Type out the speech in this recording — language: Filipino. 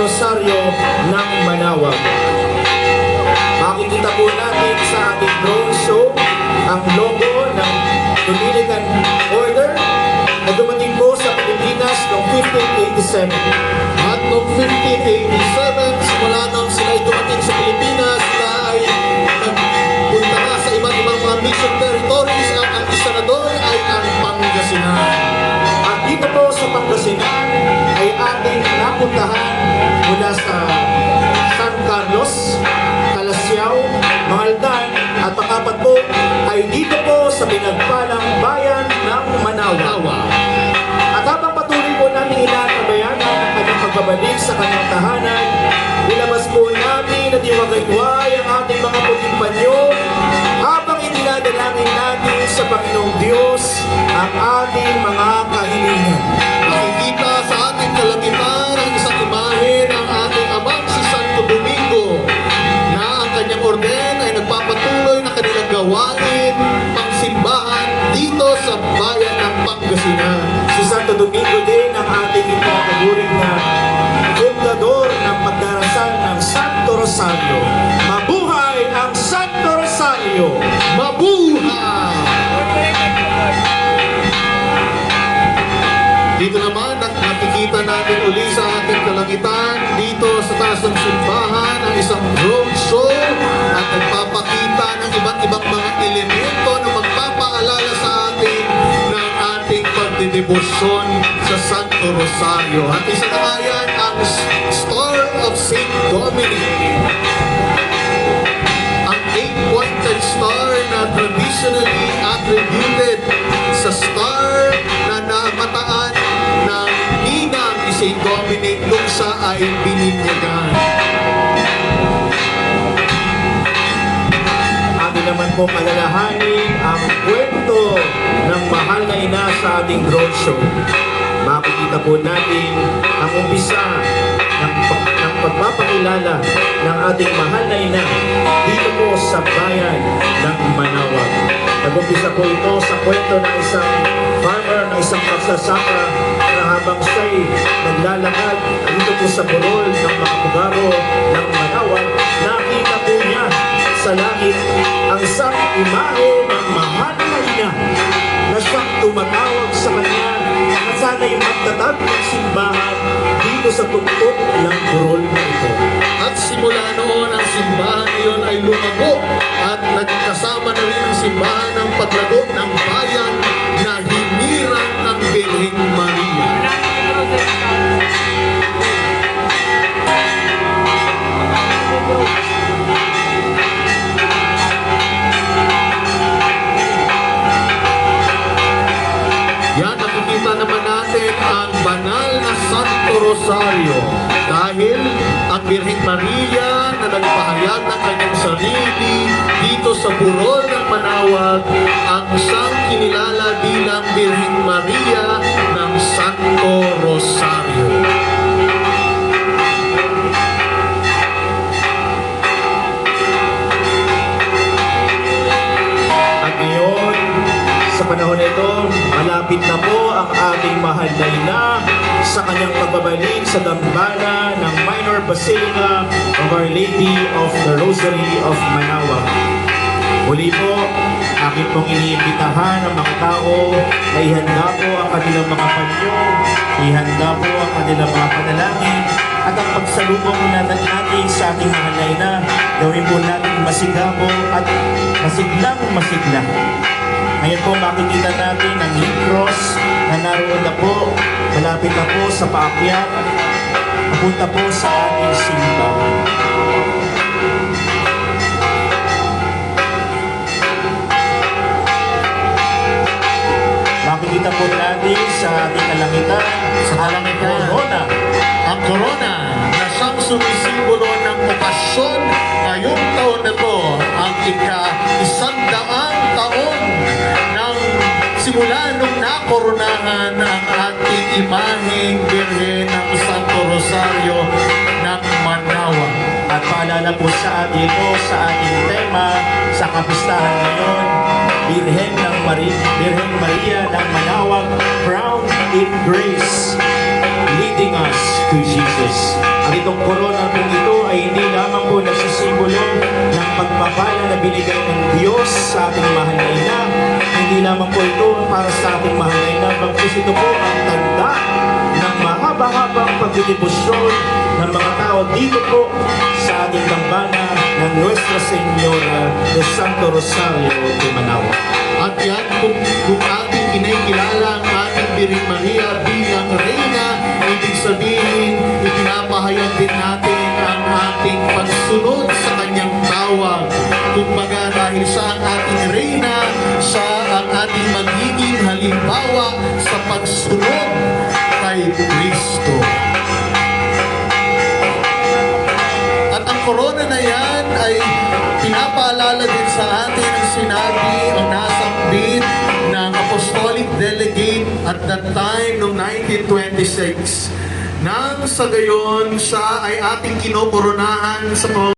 Rosario ng Manawag. Makikita po natin sa ating drone show ang logo ng Dominican Order na dumating po sa Pilipinas noong 1587. At noong 1587, simula nang sila ay dumating sa Pilipinas, sila ay nagpunta na sa iba't ibang mga mission territories at ang isa na doon ay ang Pangasinan. At dito po sa Pangasinan ay ating napuntahan mula sa San Carlos, Calasiao, Mahaldan at pang-apat po ay dito po sa pinagpalang bayan ng Manawag. At habang patuloy po namin inatabayanan ang kanyang pagbabalik sa kanyang tahanan, ilabas po namin at iwagay-way ang ating mga puting panyo habang itinadalangin natin sa Panginoong Diyos ang ating mga kahilingan. Nakikita sa ating kalangitan ang isang imahe ng ating amang si Santo Domingo na ang kanyang orden ay nagpapatuloy na kanilang gawain pangsimbahan dito sa bayan ng Pangasinan. Si Santo Domingo din ang ating ipinapaguring na fundador ng pagdarasal ng Santo Rosario. Mabuhay ang Santo Rosario! Mabuhay! Dito naman nakikita natin uli sa ating kalangitan dito sa taas ng simbahan ang isang drone show at nagpapakita ng iba't ibang mga elemento na magpapaalala sa atin ng ating pagdedebosyon sa Santo Rosario. At isa na nga yan ang Star of St. Dominic. Ang 8-pointed star na traditionally attributed sa star na namataan ng ninang ni St. Dominic nung siya ay bininyagan. Atin naman po palalahanin ang kwento ng mahal na ina sa ating drone show. Makikita po natin ang umpisa ng pagpapakilala ng ating mahal na ina dito po sa bayan ng Manawag. Nag-umpisa po ito sa kwento ng isang farmer, ng isang magsasaka na habang siya'y naglalakad dito po sa burol ng mga pugaro ng Manawag, nakita po niya sa langit ang isang imahe ng mahal na ina na siyang tumatawag sa kanya na sana'y magtatag ng simbahan dito sa tuktok ng burol na ito. At simula noon ang simbahan iyon ay lumago at nagkasama na rin ang simbahan ng paglago ng bayan na hinirang ng Birheng Maria. Yan, nakikita naman natin ang banal na Santo Rosario dahil ang Birheng Maria na nagpahayag ng kanyang sarili dito sa burol ng Manawag ang siyang kinilala bilang Birheng Maria ng Santo Rosario. At ngayon, sa panahon ito, malapit na po ang ating mahal na ina sa kanyang pagbabalik sa dambana ng Minor Basilica of Our Lady of the Rosary of Manawag. Muli po, akin pong iniimbitahan ang mga tao na ihanda po ang kanilang mga panyo, ihanda po ang kanilang mga panalangin, at ang pagsalubong natin sa ating mahal na ina, gawin po natin masigabo at masiglang-masigla. Ngayon po makikita natin ang cross na naroon na po, malapit na po sa paakyat, papunta po sa ating simbahan. Makikita po natin sa ating kalangitan, corona. Ang corona na siyang sumisimbolo ng okasyon ngayong taon na to, ang ika-100 taon ng simula nung nakoronahan ang ating imaheng Birhen ng Santo Rosario ng Manawag. At paalala po sa atin ito sa ating tema sa kapistahan ngayon, Birheng Maria ng Manawag, crowned in grace, leading us to Jesus. At itong corona po ito ay hindi lamang po nagsisimbolo ng pagpapala na binigay ng Diyos sa ating mahal na ina. Hindi lamang po ito para sa ating mahal na ina, bagkus ito po ang tanda ng mahaba-habang pagdidibusyon ng mga tao dito po sa ating dambana ng Nuestra Señora de Santo Rosario de Managua. At yan, kung ating kinikilala ang ating Birheng Maria bilang Reyna, ibig sabihin, ipinapahayag din natin ang ating pagsunod sa kanyang tawag. Kumbaga dahil siya ang ating Reyna, siya ang ating magiging halimbawa sa pagsunod kay Kristo. At ang corona na yan ay pinapaalala din sa atin ang sinabi ang nasambit ng Apostolic Delegate at that time noong 1926. Nang sa gayon, siya ay ating kinokoronahan sa